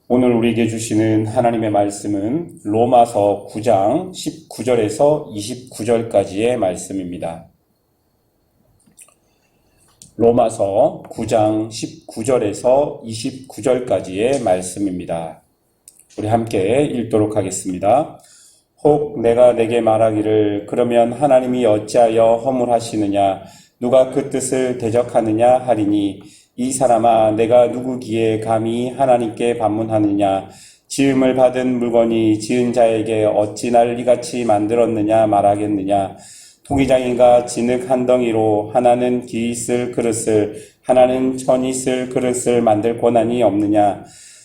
오늘 우리에게 주시는 하나님의 말씀은 로마서 9장 19절에서 29절까지의 말씀입니다. 로마서 9장 19절에서 29절까지의 말씀입니다. 우리 함께 읽도록 하겠습니다. 혹 내가 내게 말하기를 그러면 하나님이 어찌하여 허물하시느냐 누가 그 뜻을 대적하느냐 하리니 이 사람아 내가 누구기에 감히 하나님께 반문하느냐 지음을 받은 물건이 지은 자에게 어찌 날 이같이 만들었느냐 말하겠느냐 통이장인가 진흙 한 덩이로 하나는 기 있을 그릇을 하나는 천 있을 그릇을 만들 권한이 없느냐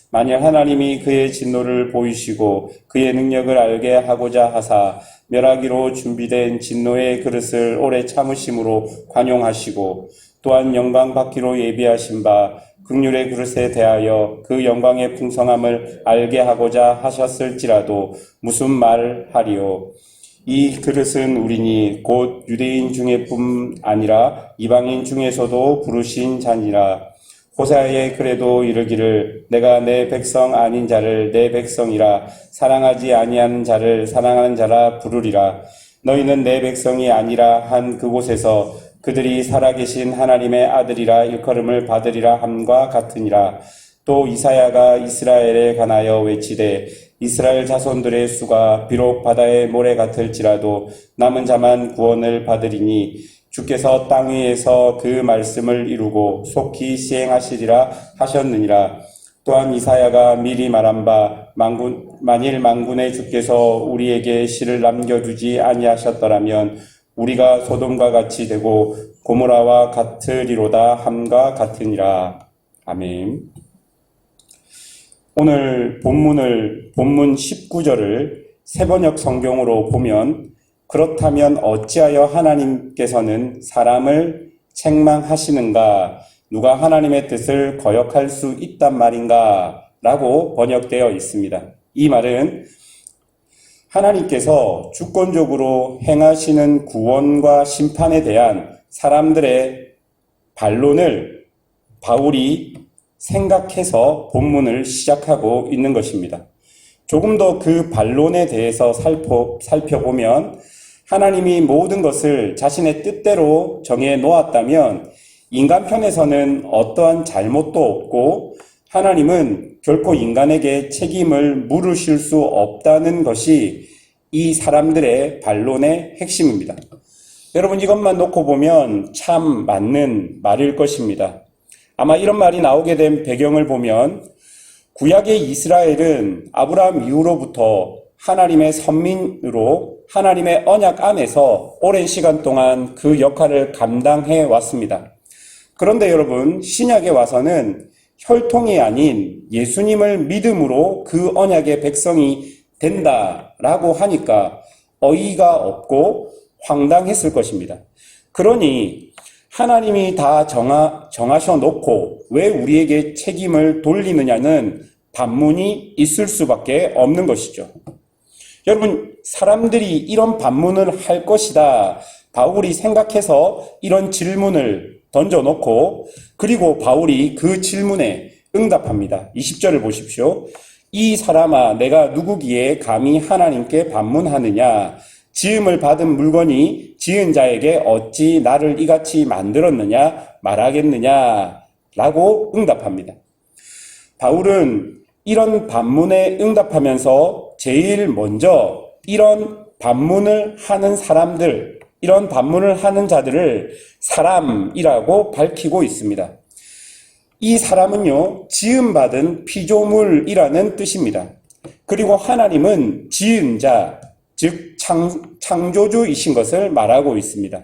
만일 하나님이 그의 진노를 보이시고 그의 능력을 알게 하고자 하사 멸하기로 준비된 진노의 그릇을 오래 참으심으로 관용하시고 또한 영광 받기로 예비하신 바 긍휼의 그릇에 대하여 그 영광의 풍성함을 알게 하고자 하셨을지라도 무슨 말하리요. 이 그릇은 우리니 곧 유대인 중에뿐 아니라 이방인 중에서도 부르신 자니라. 호세아에 그래도 이르기를 내가 내 백성 아닌 자를 내 백성이라 사랑하지 아니하는 자를 사랑하는 자라 부르리라. 너희는 내 백성이 아니라 한 그곳에서 그들이 살아계신 하나님의 아들이라 일컬음을 받으리라 함과 같으니라. 또 이사야가 이스라엘에 관하여 외치되 이스라엘 자손들의 수가 비록 바다의 모래 같을지라도 남은 자만 구원을 받으리니 주께서 땅 위에서 그 말씀을 이루고 속히 시행하시리라 하셨느니라. 또한 이사야가 미리 말한 바 만일 만군의 주께서 우리에게 실을 남겨두지 아니하셨더라면 우리가 소돔과 같이 되고 고모라와 같으리로다 함과 같으니라. 아멘. 오늘 본문 19절을 세번역 성경으로 보면 그렇다면 어찌하여 하나님께서는 사람을 책망하시는가? 누가 하나님의 뜻을 거역할 수 있단 말인가? 라고 번역되어 있습니다. 이 말은 하나님께서 주권적으로 행하시는 구원과 심판에 대한 사람들의 반론을 바울이 생각해서 본문을 시작하고 있는 것입니다. 조금 더 그 반론에 대해서 살펴보면 하나님이 모든 것을 자신의 뜻대로 정해 놓았다면 인간 편에서는 어떠한 잘못도 없고 하나님은 결코 인간에게 책임을 물으실 수 없다는 것이 이 사람들의 반론의 핵심입니다. 여러분 이것만 놓고 보면 참 맞는 말일 것입니다. 아마 이런 말이 나오게 된 배경을 보면 구약의 이스라엘은 아브라함 이후로부터 하나님의 선민으로 하나님의 언약 안에서 오랜 시간 동안 그 역할을 감당해 왔습니다. 그런데 여러분 신약에 와서는 혈통이 아닌 예수님을 믿음으로 그 언약의 백성이 된다라고 하니까 어이가 없고 황당했을 것입니다. 그러니 하나님이 다 정하셔 놓고 왜 우리에게 책임을 돌리느냐는 반문이 있을 수밖에 없는 것이죠. 여러분 사람들이 이런 반문을 할 것이다. 바울이 생각해서 이런 질문을 던져놓고 그리고 바울이 그 질문에 응답합니다. 20절을 보십시오. 이 사람아 내가 누구기에 감히 하나님께 반문하느냐 지음을 받은 물건이 지은 자에게 어찌 나를 이같이 만들었느냐 말하겠느냐 라고 응답합니다. 바울은 이런 반문에 응답하면서 제일 먼저 이런 반문을 하는 사람들 이런 반문을 하는 자들을 사람이라고 밝히고 있습니다. 이 사람은요, 지음받은 피조물이라는 뜻입니다. 그리고 하나님은 지은 자, 즉 창조주이신 것을 말하고 있습니다.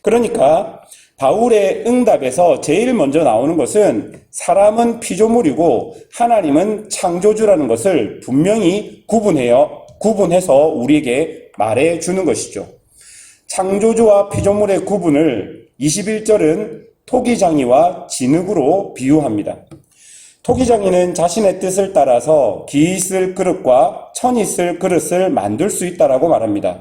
그러니까 바울의 응답에서 제일 먼저 나오는 것은 사람은 피조물이고 하나님은 창조주라는 것을 분명히 구분해서 우리에게 말해주는 것이죠. 창조주와 피조물의 구분을 21절은 토기장이와 진흙으로 비유합니다. 토기장이는 자신의 뜻을 따라서 기 있을 그릇과 천 있을 그릇을 만들 수 있다라고 말합니다.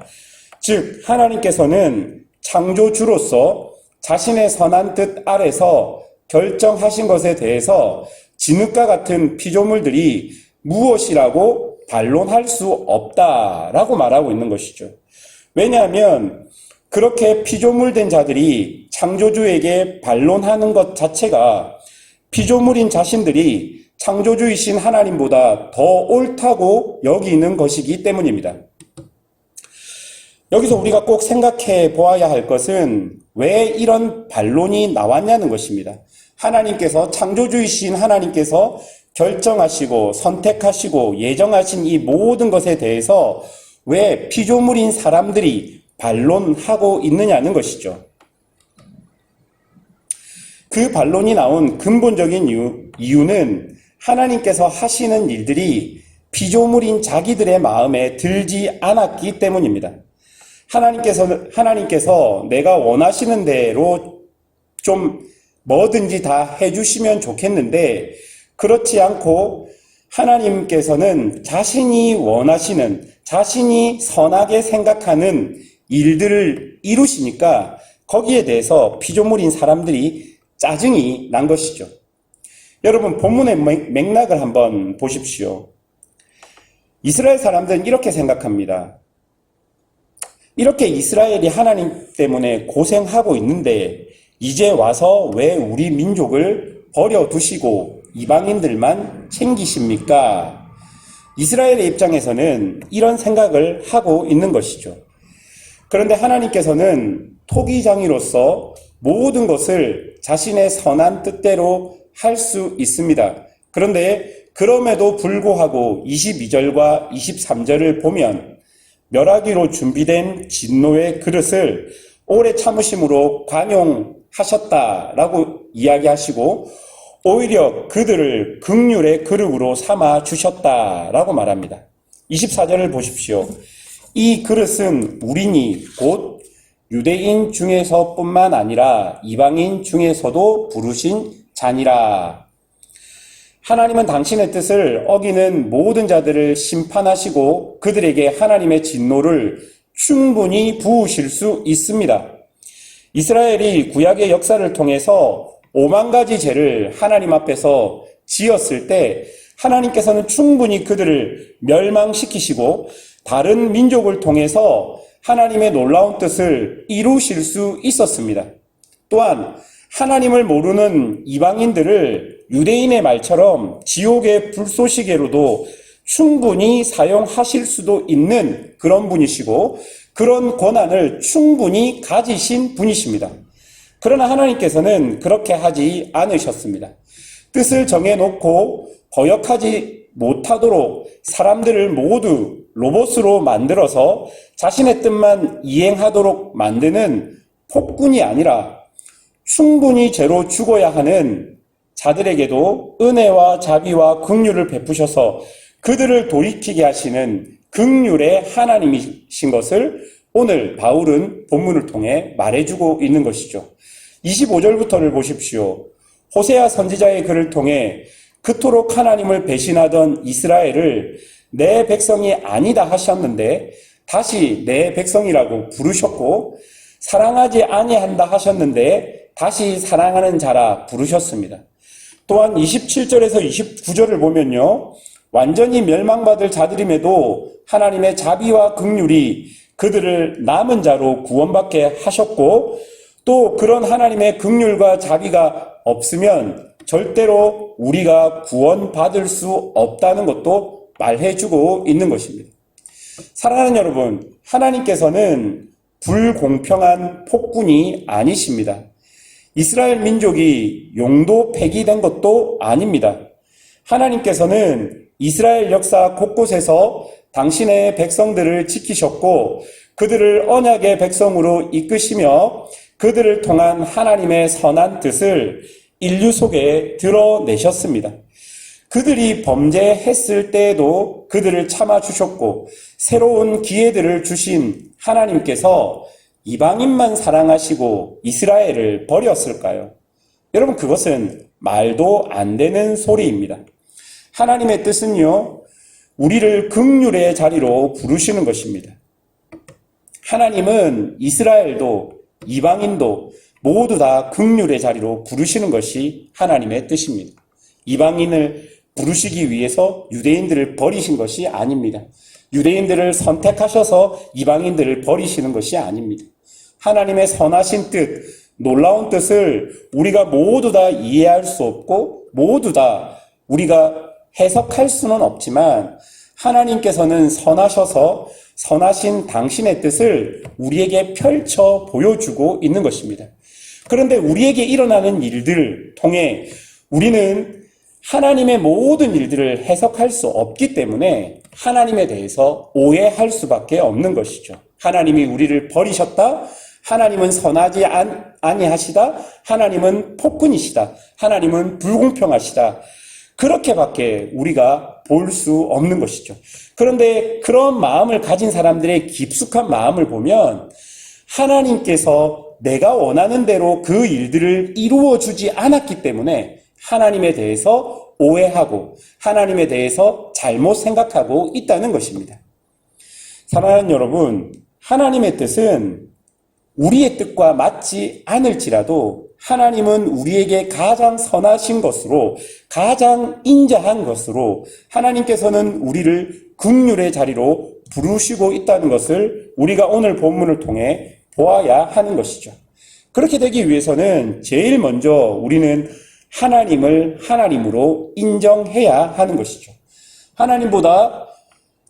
즉 하나님께서는 창조주로서 자신의 선한 뜻 아래서 결정하신 것에 대해서 진흙과 같은 피조물들이 무엇이라고 반론할 수 없다라고 말하고 있는 것이죠. 왜냐하면 그렇게 피조물된 자들이 창조주에게 반론하는 것 자체가 피조물인 자신들이 창조주이신 하나님보다 더 옳다고 여기는 것이기 때문입니다. 여기서 우리가 꼭 생각해 보아야 할 것은 왜 이런 반론이 나왔냐는 것입니다. 하나님께서, 창조주이신 하나님께서 결정하시고 선택하시고 예정하신 이 모든 것에 대해서 왜 피조물인 사람들이 반론하고 있느냐는 것이죠. 그 반론이 나온 근본적인 이유는 하나님께서 하시는 일들이 피조물인 자기들의 마음에 들지 않았기 때문입니다. 하나님께서 내가 원하시는 대로 좀 뭐든지 다 해주시면 좋겠는데, 그렇지 않고 하나님께서는 자신이 원하시는, 자신이 선하게 생각하는 일들을 이루시니까 거기에 대해서 피조물인 사람들이 짜증이 난 것이죠. 여러분, 본문의 맥락을 한번 보십시오. 이스라엘 사람들은 이렇게 생각합니다. 이렇게 이스라엘이 하나님 때문에 고생하고 있는데 이제 와서 왜 우리 민족을 버려두시고 이방인들만 챙기십니까? 이스라엘의 입장에서는 이런 생각을 하고 있는 것이죠. 그런데 하나님께서는 토기장이로서 모든 것을 자신의 선한 뜻대로 할 수 있습니다. 그런데 그럼에도 불구하고 22절과 23절을 보면 멸하기로 준비된 진노의 그릇을 오래 참으심으로 관용하셨다라고 이야기하시고 오히려 그들을 긍휼의 그릇으로 삼아 주셨다라고 말합니다. 24절을 보십시오. 이 그릇은 우리니 곧 유대인 중에서뿐만 아니라 이방인 중에서도 부르신 잔이라. 하나님은 당신의 뜻을 어기는 모든 자들을 심판하시고 그들에게 하나님의 진노를 충분히 부으실 수 있습니다. 이스라엘이 구약의 역사를 통해서 5만 가지 죄를 하나님 앞에서 지었을 때 하나님께서는 충분히 그들을 멸망시키시고 다른 민족을 통해서 하나님의 놀라운 뜻을 이루실 수 있었습니다. 또한 하나님을 모르는 이방인들을 유대인의 말처럼 지옥의 불쏘시개로도 충분히 사용하실 수도 있는 그런 분이시고 그런 권한을 충분히 가지신 분이십니다. 그러나 하나님께서는 그렇게 하지 않으셨습니다. 뜻을 정해놓고 거역하지 못하도록 사람들을 모두 로봇으로 만들어서 자신의 뜻만 이행하도록 만드는 폭군이 아니라 충분히 죄로 죽어야 하는 자들에게도 은혜와 자비와 긍휼을 베푸셔서 그들을 돌이키게 하시는 긍휼의 하나님이신 것을 오늘 바울은 본문을 통해 말해주고 있는 것이죠. 25절부터를 보십시오. 호세아 선지자의 글을 통해 그토록 하나님을 배신하던 이스라엘을 내 백성이 아니다 하셨는데 다시 내 백성이라고 부르셨고 사랑하지 아니한다 하셨는데 다시 사랑하는 자라 부르셨습니다. 또한 27절에서 29절을 보면요. 완전히 멸망받을 자들임에도 하나님의 자비와 긍휼이 그들을 남은 자로 구원받게 하셨고 또 그런 하나님의 긍휼과 자비가 없으면 절대로 우리가 구원받을 수 없다는 것도 말해주고 있는 것입니다. 사랑하는 여러분, 하나님께서는 불공평한 폭군이 아니십니다. 이스라엘 민족이 용도 폐기된 것도 아닙니다. 하나님께서는 이스라엘 역사 곳곳에서 당신의 백성들을 지키셨고 그들을 언약의 백성으로 이끄시며 그들을 통한 하나님의 선한 뜻을 인류 속에 드러내셨습니다. 그들이 범죄했을 때에도 그들을 참아주셨고 새로운 기회들을 주신 하나님께서 이방인만 사랑하시고 이스라엘을 버렸을까요? 여러분, 그것은 말도 안 되는 소리입니다. 하나님의 뜻은요, 우리를 긍휼의 자리로 부르시는 것입니다. 하나님은 이스라엘도 이방인도 모두 다 긍휼의 자리로 부르시는 것이 하나님의 뜻입니다. 이방인을 부르시기 위해서 유대인들을 버리신 것이 아닙니다. 유대인들을 선택하셔서 이방인들을 버리시는 것이 아닙니다. 하나님의 선하신 뜻, 놀라운 뜻을 우리가 모두 다 이해할 수 없고 모두 다 우리가 해석할 수는 없지만 하나님께서는 선하셔서 선하신 당신의 뜻을 우리에게 펼쳐 보여주고 있는 것입니다. 그런데 우리에게 일어나는 일들을 통해 우리는 하나님의 모든 일들을 해석할 수 없기 때문에 하나님에 대해서 오해할 수밖에 없는 것이죠. 하나님이 우리를 버리셨다. 하나님은 선하지 아니하시다. 하나님은 폭군이시다. 하나님은 불공평하시다. 그렇게밖에 우리가 볼 수 없는 것이죠. 그런데 그런 마음을 가진 사람들의 깊숙한 마음을 보면 하나님께서 내가 원하는 대로 그 일들을 이루어 주지 않았기 때문에 하나님에 대해서 오해하고 하나님에 대해서 잘못 생각하고 있다는 것입니다. 사랑하는 여러분, 하나님의 뜻은 우리의 뜻과 맞지 않을지라도 하나님은 우리에게 가장 선하신 것으로, 가장 인자한 것으로 하나님께서는 우리를 긍휼의 자리로 부르시고 있다는 것을 우리가 오늘 본문을 통해 보아야 하는 것이죠. 그렇게 되기 위해서는 제일 먼저 우리는 하나님을 하나님으로 인정해야 하는 것이죠. 하나님보다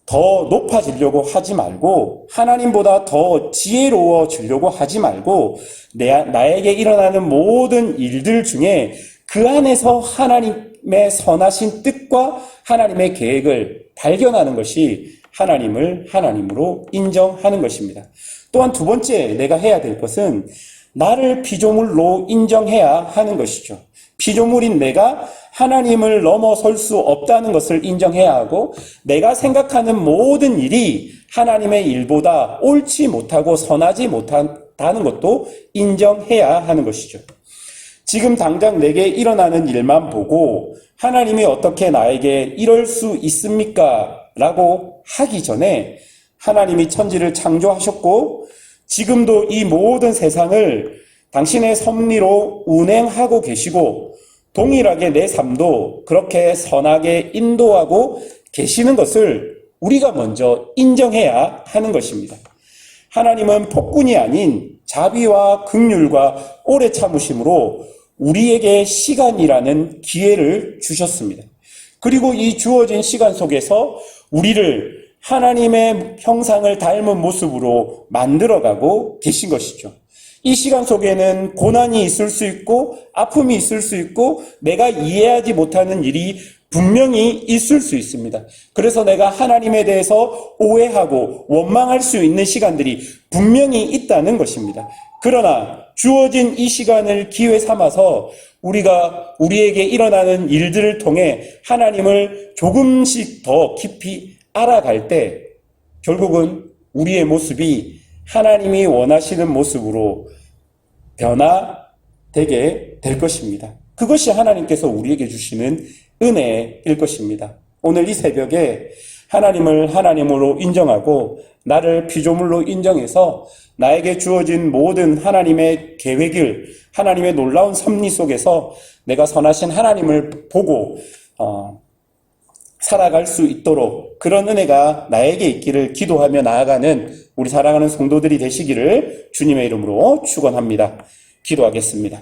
더 높아지려고 하지 말고 하나님보다 더 지혜로워지려고 하지 말고 나에게 일어나는 모든 일들 중에 그 안에서 하나님의 선하신 뜻과 하나님의 계획을 발견하는 것이 하나님을 하나님으로 인정하는 것입니다. 또한 두 번째 내가 해야 될 것은 나를 피조물로 인정해야 하는 것이죠. 피조물인 내가 하나님을 넘어설 수 없다는 것을 인정해야 하고 내가 생각하는 모든 일이 하나님의 일보다 옳지 못하고 선하지 못하다는 것도 인정해야 하는 것이죠. 지금 당장 내게 일어나는 일만 보고 하나님이 어떻게 나에게 이럴 수 있습니까? 라고 하기 전에 하나님이 천지를 창조하셨고 지금도 이 모든 세상을 당신의 섭리로 운행하고 계시고 동일하게 내 삶도 그렇게 선하게 인도하고 계시는 것을 우리가 먼저 인정해야 하는 것입니다. 하나님은 폭군이 아닌 자비와 긍휼과 오래 참으심으로 우리에게 시간이라는 기회를 주셨습니다. 그리고 이 주어진 시간 속에서 우리를 하나님의 형상을 닮은 모습으로 만들어가고 계신 것이죠. 이 시간 속에는 고난이 있을 수 있고 아픔이 있을 수 있고 내가 이해하지 못하는 일이 분명히 있을 수 있습니다. 그래서 내가 하나님에 대해서 오해하고 원망할 수 있는 시간들이 분명히 있다는 것입니다. 그러나 주어진 이 시간을 기회 삼아서 우리가 우리에게 일어나는 일들을 통해 하나님을 조금씩 더 깊이 알아갈 때 결국은 우리의 모습이 하나님이 원하시는 모습으로 변화되게 될 것입니다. 그것이 하나님께서 우리에게 주시는 은혜일 것입니다. 오늘 이 새벽에 하나님을 하나님으로 인정하고 나를 피조물로 인정해서 나에게 주어진 모든 하나님의 계획을 하나님의 놀라운 섭리 속에서 내가 선하신 하나님을 보고 살아갈 수 있도록 그런 은혜가 나에게 있기를 기도하며 나아가는 우리 사랑하는 성도들이 되시기를 주님의 이름으로 축원합니다. 기도하겠습니다.